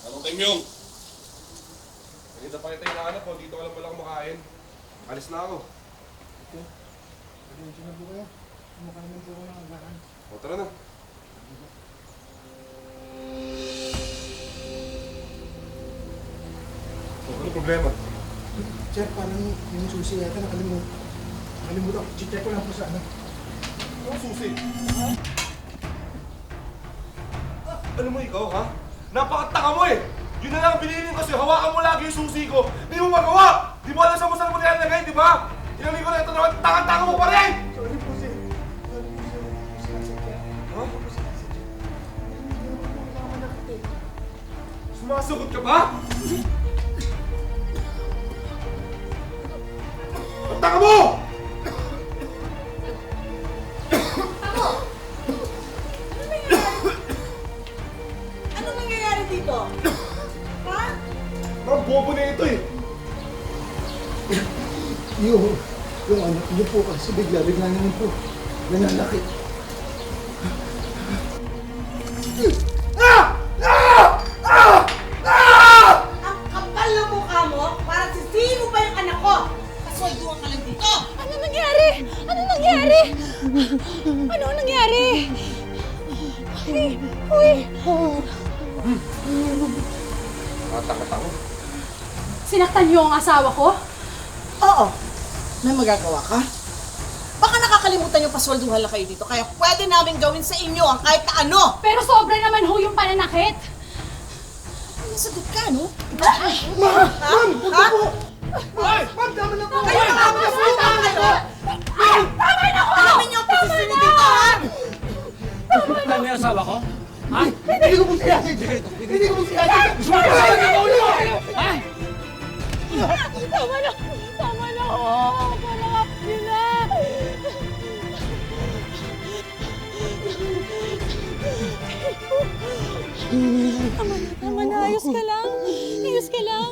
Anong time yung? Kanina pa kita hinahanap po, dito ka lang pala kumakain. Alis na ako. Okay. Pasensya na po kayo. Kumakain lang po ako ng agahan. O, tara na. O, ano problema? Sir, parang yung susi yata nakalimutan ko. Check ko lang po sa ano. Ano susi? Ano mo ikaw, ha? Napakataka mo eh! Yun na lang binilin ko sa'yo, hawakan mo lagi yung susi ko. Di mo magawa! Di mo alam sa masarap mo nilalagay, di ba? Ilang ko na ito naman, tanga-tanga mo pa rin! Sorry po, sir. Sorry po, sir. Sinasadya. Ha? Sorry po, sinasadya. Hindi naman po kailangan manakit eh. Sumasagot ka ba? Ang tanga mo! Anong nangyayari dito? Ha? Mga bobo na ito eh! Yung anak niyo po kasi bigla naman po nanlalaki. Ang kapal ng mukha mo para sisihin mo pa yung anak ko. Kaswelduhan ka lang dito. Ano nangyari? Ano nangyari? Ano nangyari? Ay, uy! Tanga-tanga. Sinaktan niyo ang asawa ko? Oo. May magagawa ka? Baka nakakalimutan yung paswelduhan lang kayo dito. Kaya pwede namin gawin sa inyo ang kahit na ano. Pero sobra naman ho yung pananakit. Ay, nasagot ka, no? Ma'am! Huwag Ha? po! Ma'am, tama na po! Kayo na kami na kayo! Ay! Tama na ko! Alamin niyo ang posisyon niyo dito, ha? Alam mo yung asawa ko? Ha? Hindi ko po sinasadya! Hindi ko po sinasadya! Gusto mo kasama niyo ulo? Ha? Tama na! Tama na ho! Palakap niyo na! Tama na, ayos ka lang. Ayos ka lang.